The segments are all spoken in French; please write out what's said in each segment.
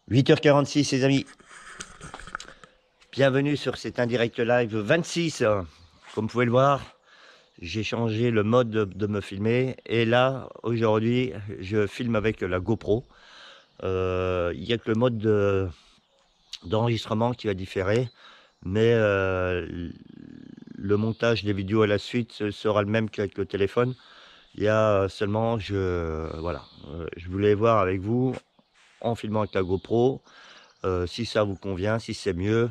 8h46 les amis, bienvenue sur cet indirect live 26. Comme vous pouvez le voir, j'ai changé le mode de me filmer et là aujourd'hui je filme avec la GoPro. Il n'y a que le mode d'enregistrement qui va différer, mais le montage des vidéos à la suite sera le même qu'avec le téléphone. Il y a seulement, voilà, je voulais voir avec vous en filmant avec la GoPro. Si ça vous convient, si c'est mieux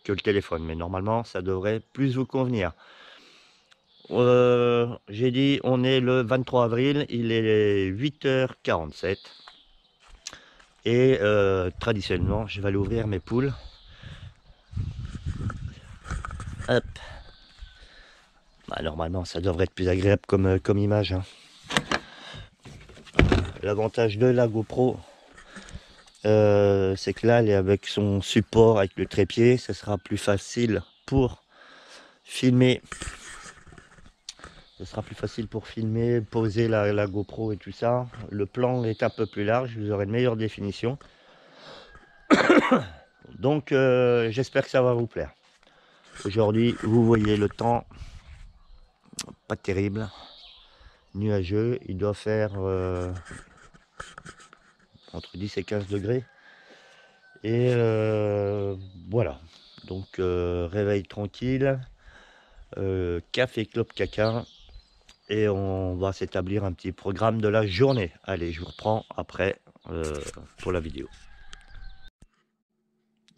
que le téléphone, mais normalement ça devrait plus vous convenir. J'ai dit on est le 23 avril, il est 8h47 et traditionnellement je vais aller ouvrir mes poules. Hop. Bah, normalement ça devrait être plus agréable comme image, hein. L'avantage de la GoPro, c'est que là elle est avec son support avec le trépied, ce sera plus facile pour filmer. Ce sera plus facile pour filmer, poser la GoPro et tout ça. Le plan est un peu plus large, vous aurez une meilleure définition. Donc j'espère que ça va vous plaire. Aujourd'hui, vous voyez le temps, pas terrible, nuageux. Il doit faire entre 10 et 15 degrés. Et voilà. Donc réveil tranquille, café clope caca. Et on va s'établir un petit programme de la journée. Allez, je vous reprends après pour la vidéo.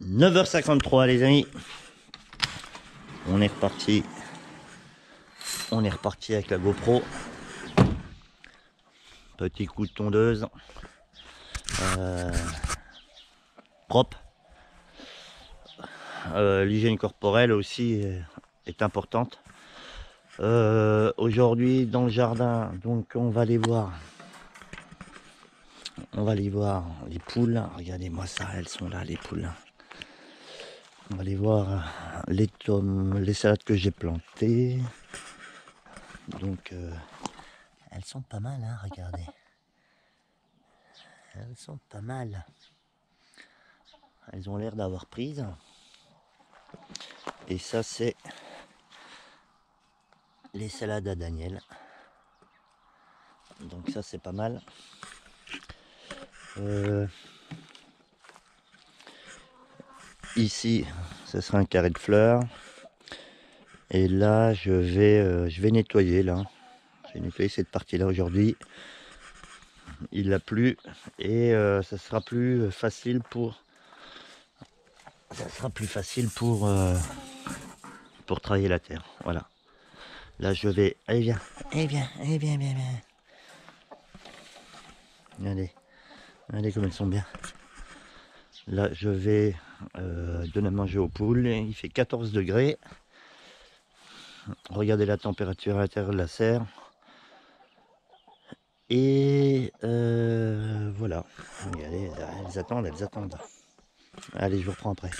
9h53 les amis. On est reparti. On est reparti avec la GoPro. Petit coup de tondeuse. Propre. L'hygiène corporelle aussi est importante. Aujourd'hui dans le jardin, donc on va aller voir. On va aller voir les poules. Regardez-moi ça, elles sont là les poules. On va aller voir les tomes, les salades que j'ai plantées. Donc elles sont pas mal, hein, regardez. Elles sont pas mal. Elles ont l'air d'avoir prise. Et ça c'est les salades à Daniel. Donc ça c'est pas mal. Ici ce sera un carré de fleurs. Et là je vais nettoyer là. Je vais nettoyer cette partie là aujourd'hui. Il a plu et ça sera plus facile pour travailler la terre. Voilà. Là je vais. Allez viens. Allez viens. Allez viens, viens, viens. Regardez. Regardez comme elles sont bien. Là je vais donner à manger aux poules. Il fait 14 degrés. Regardez la température à l'intérieur de la serre. Et voilà. Regardez, elles attendent, elles attendent. Allez, je vous reprends après.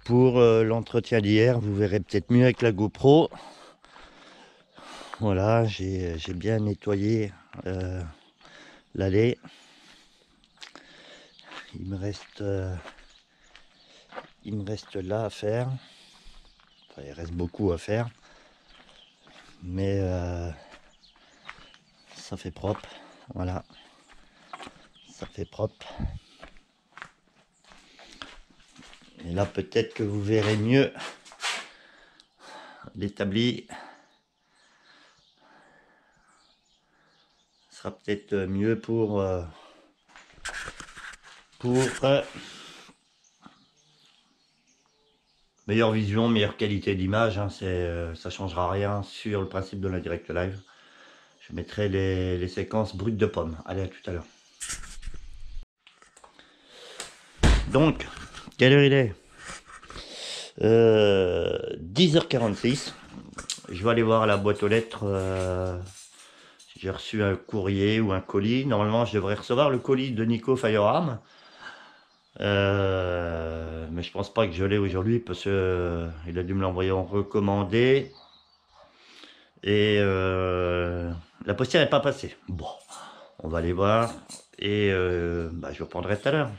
Pour l'entretien d'hier, vous verrez peut-être mieux avec la GoPro. Voilà, j'ai bien nettoyé l'allée. Il me reste là à faire. Enfin, il reste beaucoup à faire. Mais ça fait propre. Voilà. Ça fait propre. Et là, peut-être que vous verrez mieux l'établi. Ce sera peut-être mieux pour meilleure vision, meilleure qualité d'image, hein, ça changera rien sur le principe de la direct live. Je mettrai les séquences brutes de pommes. Allez, à tout à l'heure. Donc, quelle heure il est 10h46. Je vais aller voir la boîte aux lettres. J'ai reçu un courrier ou un colis. Normalement, je devrais recevoir le colis de Nico Firearm. Mais je pense pas que je l'ai aujourd'hui parce que il a dû me l'envoyer en recommandé. Et la postière n'est pas passée. Bon, on va aller voir et je vous reprendrai tout à l'heure.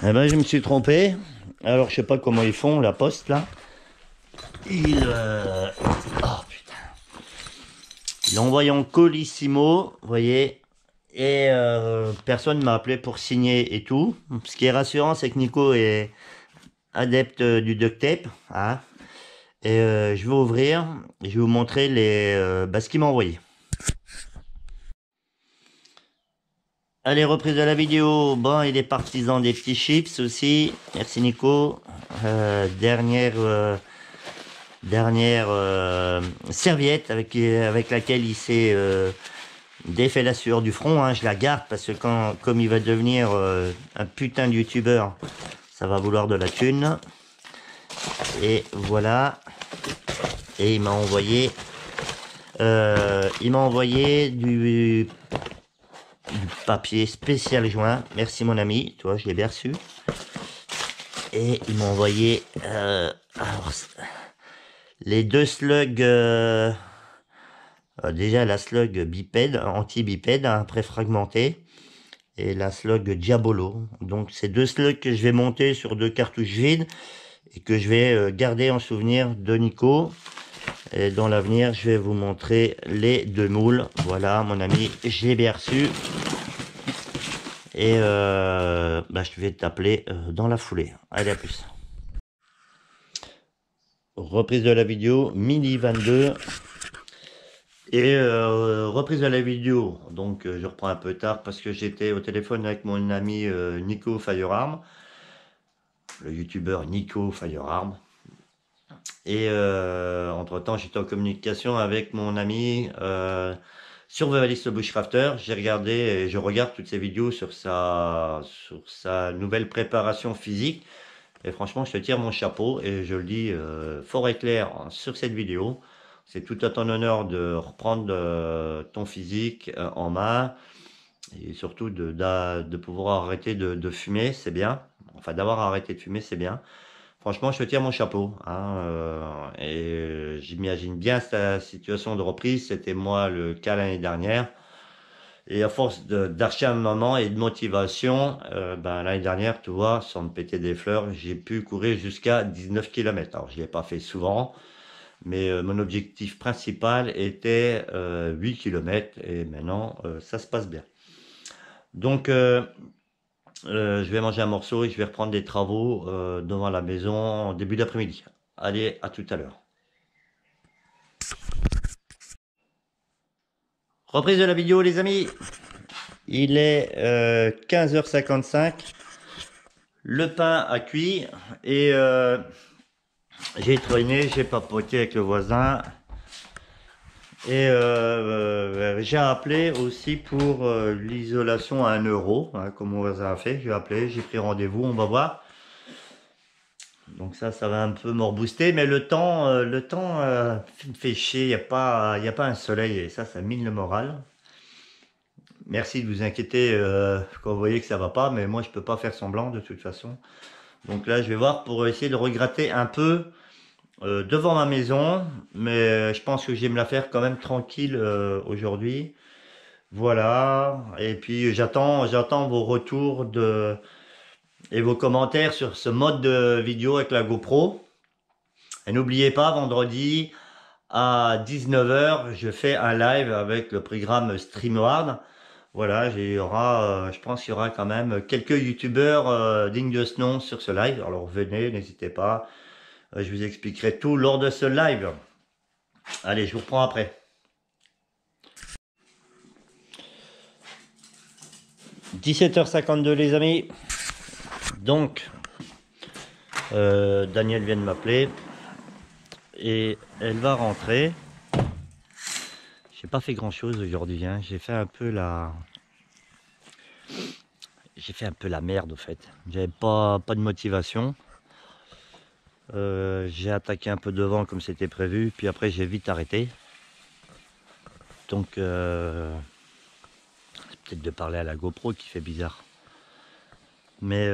Eh ben, je me suis trompé. Alors, je sais pas comment ils font, la poste, là. Oh, putain. Ils l'ont envoyé en colissimo, vous voyez. Et personne m'a appelé pour signer et tout. Ce qui est rassurant, c'est que Nico est adepte du duct tape. Hein. Et je vais ouvrir. Et je vais vous montrer ce qu'il m'a envoyé. Allez, reprise de la vidéo. Bon, il est partisan des petits chips aussi. Merci Nico. Dernière serviette avec laquelle il s'est défait la sueur du front. Hein. Je la garde parce que comme il va devenir un putain de youtubeur, ça va vouloir de la thune. Et voilà. Et il m'a envoyé du papier spécial joint. Merci mon ami, toi je l'ai bien reçu. Et il m'a envoyé les deux slugs. Déjà la slug bipède, anti-bipède, hein, préfragmentée. Et la slug Diabolo. Donc c'est deux slugs que je vais monter sur deux cartouches vides. Et que je vais garder en souvenir de Nico. Et dans l'avenir, je vais vous montrer les deux moules. Voilà, mon ami, je l'ai bien reçu. Et je vais t'appeler dans la foulée. Allez, à plus. Reprise de la vidéo, midi 22. Et reprise de la vidéo. Donc, je reprends un peu tard parce que j'étais au téléphone avec mon ami Nico Firearm. Le youtubeur Nico Firearm. Et entre-temps, j'étais en communication avec mon ami Survivalist Bushcrafter. J'ai regardé et je regarde toutes ses vidéos sur sa nouvelle préparation physique. Et franchement, je te tire mon chapeau et je le dis fort et clair sur cette vidéo. C'est tout à ton honneur de reprendre ton physique en main et surtout de pouvoir arrêter de fumer, c'est bien. Enfin, d'avoir arrêté de fumer, c'est bien. Franchement, je te tire mon chapeau. Hein, et j'imagine bien ta situation de reprise. C'était moi le cas l'année dernière. Et à force d'acharnement et de motivation, l'année dernière, tu vois, sans me péter des fleurs, j'ai pu courir jusqu'à 19 km. Alors, je ne l'ai pas fait souvent, mais mon objectif principal était 8 km. Et maintenant, ça se passe bien. Donc, je vais manger un morceau et je vais reprendre des travaux devant la maison en début d'après-midi. Allez, à tout à l'heure. Reprise de la vidéo les amis. Il est 15h55. Le pain a cuit et j'ai traîné, j'ai papoté avec le voisin. Et j'ai appelé aussi pour l'isolation à 1 euro, hein, comme mon voisin a fait. J'ai appelé, j'ai pris rendez-vous, on va voir. Donc ça va un peu me rebooster, mais le temps me fait chier, il n'y a pas un soleil et ça mine le moral. Merci de vous inquiéter quand vous voyez que ça va pas, mais moi je peux pas faire semblant de toute façon. Donc là je vais voir pour essayer de regratter un peu devant ma maison, mais je pense que je vais me la faire quand même tranquille aujourd'hui. Voilà, et puis j'attends vos retours et vos commentaires sur ce mode de vidéo avec la GoPro. Et n'oubliez pas, vendredi à 19h, je fais un live avec le programme StreamYard. Voilà, je pense qu'il y aura quand même quelques youtubeurs dignes de ce nom sur ce live. Alors venez, n'hésitez pas. Je vous expliquerai tout lors de ce live. Allez, je vous reprends après. 17h52 les amis. Donc, Daniel vient de m'appeler. Et elle va rentrer. J'ai pas fait grand chose aujourd'hui, hein. J'ai fait un peu la merde au fait. J'avais pas de motivation. J'ai attaqué un peu devant comme c'était prévu, puis après j'ai vite arrêté. Donc c'est peut-être de parler à la GoPro qui fait bizarre. Mais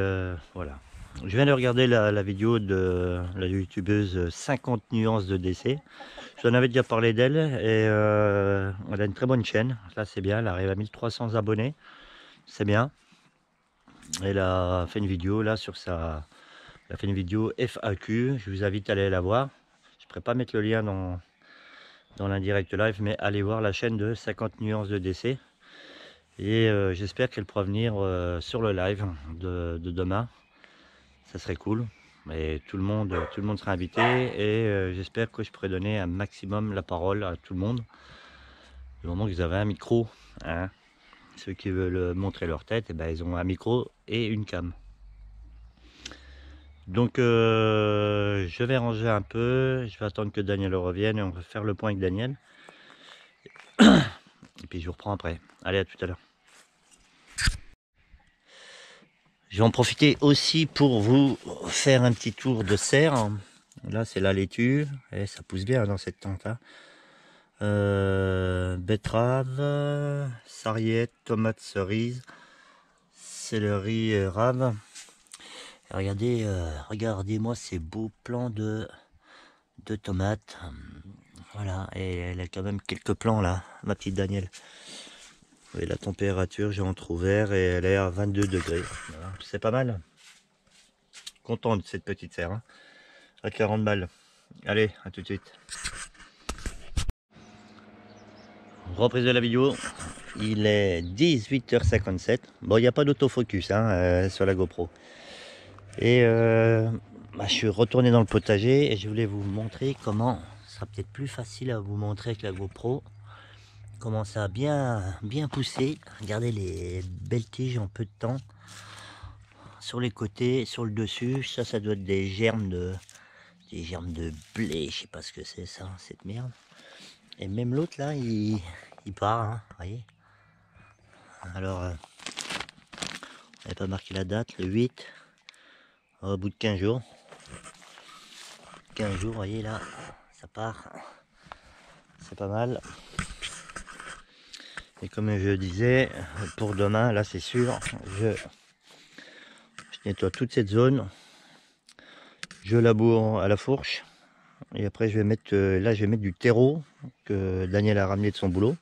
voilà. Je viens de regarder la vidéo de la youtubeuse 50 nuances de décès. Je en avais déjà parlé d'elle et elle a une très bonne chaîne. Là, c'est bien, elle arrive à 1300 abonnés. C'est bien. Elle a fait une vidéo là sur sa... Elle a fait une vidéo FAQ. Je vous invite à aller la voir. Je ne pourrais pas mettre le lien dans l'indirect live, mais allez voir la chaîne de 50 nuances de décès. Et j'espère qu'elle pourra venir sur le live de demain. Ça serait cool. Et tout le monde sera invité. Et j'espère que je pourrai donner un maximum la parole à tout le monde. Du moment que vous avez un micro, hein. Ceux qui veulent montrer leur tête, eh ben, ils ont un micro et une cam. Donc je vais ranger un peu. Je vais attendre que Daniel revienne et on va faire le point avec Daniel. Et puis je vous reprends après. Allez, à tout à l'heure. Je vais en profiter aussi pour vous faire un petit tour de serre. Là, c'est la laitue. Et ça pousse bien dans cette tente. Hein. Betterave, sarriette, tomate cerise, céleri rave. Regardez, regardez-moi ces beaux plants de tomates. Voilà, et elle a quand même quelques plants là, ma petite Danielle. Et la température, j'ai entrouvert et elle est à 22 degrés. Voilà, c'est pas mal. Content de cette petite serre. Hein. À 40 balles. Allez, à tout de suite. Reprise de la vidéo. Il est 18h57. Bon, il n'y a pas d'autofocus hein, sur la GoPro. Et je suis retourné dans le potager et je voulais vous montrer comment, ce sera peut-être plus facile à vous montrer avec la GoPro, comment ça a bien poussé. Regardez les belles tiges en peu de temps. Sur les côtés, sur le dessus, ça doit être des germes de blé, je sais pas ce que c'est ça, cette merde. Et même l'autre là, il part, hein, voyez. Alors, on n'avait pas marqué la date, le 8, au bout de 15 jours. 15 jours, vous voyez là, ça part. C'est pas mal. Et comme je disais, pour demain, là c'est sûr, je nettoie toute cette zone. Je laboure à la fourche. Et après je vais mettre, là je vais mettre du terreau que Daniel a ramené de son boulot.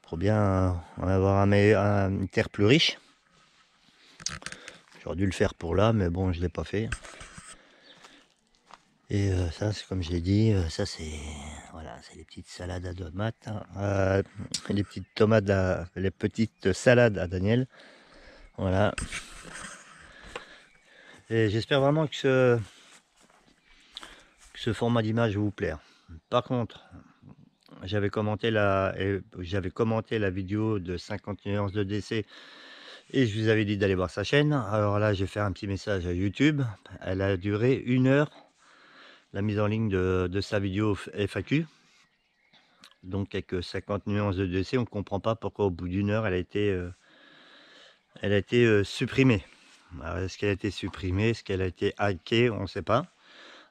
Pour bien avoir une terre plus riche. J'aurais dû le faire pour là, mais bon, je ne l'ai pas fait. Et ça, c'est comme je l'ai dit, ça c'est voilà, c'est les petites salades à tomates, hein, les petites tomates, les petites salades à Daniel. Voilà. Et j'espère vraiment que ce format d'image vous plaire. Par contre, j'avais commenté la vidéo de 50 nuances de décès et je vous avais dit d'aller voir sa chaîne. Alors là, j'ai fait un petit message à YouTube. Elle a duré 1 heure. La mise en ligne de sa vidéo FAQ. Donc avec 50 nuances de décès, on ne comprend pas pourquoi au bout d'1 heure elle a été supprimée. Est-ce qu'elle a été supprimée, est-ce qu'elle a été hackée, on ne sait pas.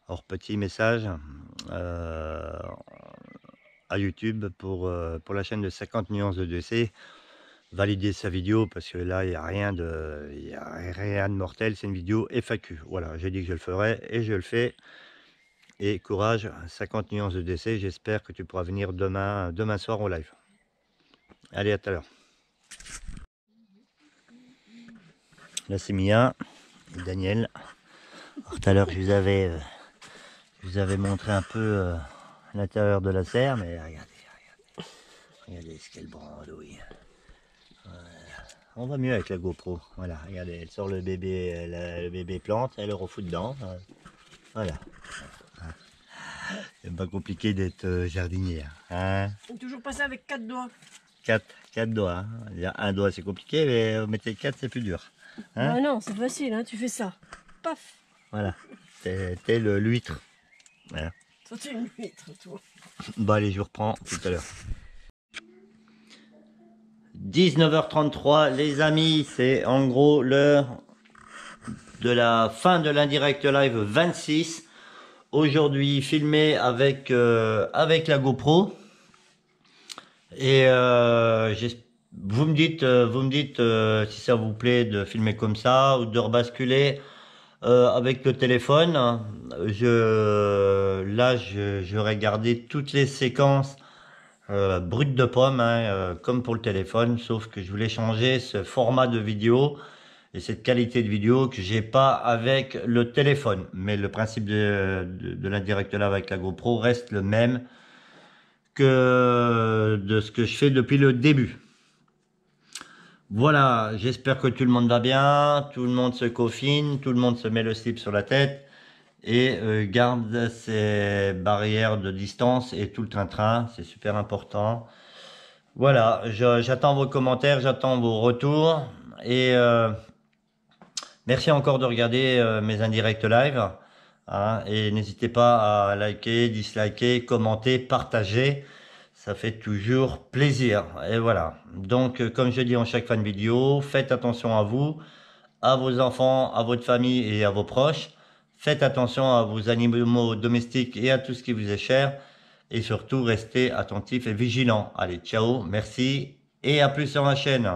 Alors petit message à YouTube pour la chaîne de 50 nuances de décès. Valider sa vidéo parce que là il n'y a rien de mortel, c'est une vidéo FAQ. Voilà, j'ai dit que je le ferai et je le fais. Et courage, 50 nuances de décès, j'espère que tu pourras venir demain soir au live. Allez, à tout à l'heure. Là c'est Mia et Daniel. Alors, tout à l'heure je vous avais montré un peu l'intérieur de la serre, mais regardez ce qu'elle brandouille. Voilà. On va mieux avec la GoPro. Voilà, regardez, elle sort le bébé plante, elle le refout dedans. Voilà. C'est pas compliqué d'être jardinier. Hein, faut toujours passer avec 4 doigts. 4 doigts. Hein. Un doigt c'est compliqué, mais mettez 4 c'est plus dur. Hein, bah non, c'est facile, hein, tu fais ça. Paf. Voilà. T'es l'huître. Voilà. Toi, tu es une huître, toi. Bon, allez, je vous reprends tout à l'heure. 19h33, les amis, c'est en gros l'heure de la fin de l'indirect live 26. Aujourd'hui, filmé avec la GoPro. Et vous me dites si ça vous plaît de filmer comme ça ou de rebasculer Avec le téléphone, j'aurais gardé toutes les séquences brutes de pomme, hein, comme pour le téléphone, sauf que je voulais changer ce format de vidéo et cette qualité de vidéo que j'ai pas avec le téléphone. Mais le principe de la Direct Live avec la GoPro reste le même que de ce que je fais depuis le début. Voilà, j'espère que tout le monde va bien, tout le monde se confine, tout le monde se met le slip sur la tête et garde ses barrières de distance et tout le train-train, c'est super important. Voilà, j'attends vos commentaires, j'attends vos retours et merci encore de regarder mes indirects live, hein, et n'hésitez pas à liker, disliker, commenter, partager. Ça fait toujours plaisir. Et voilà. Donc, comme je dis en chaque fin de vidéo, faites attention à vous, à vos enfants, à votre famille et à vos proches. Faites attention à vos animaux domestiques et à tout ce qui vous est cher. Et surtout, restez attentifs et vigilants. Allez, ciao, merci et à plus sur ma chaîne.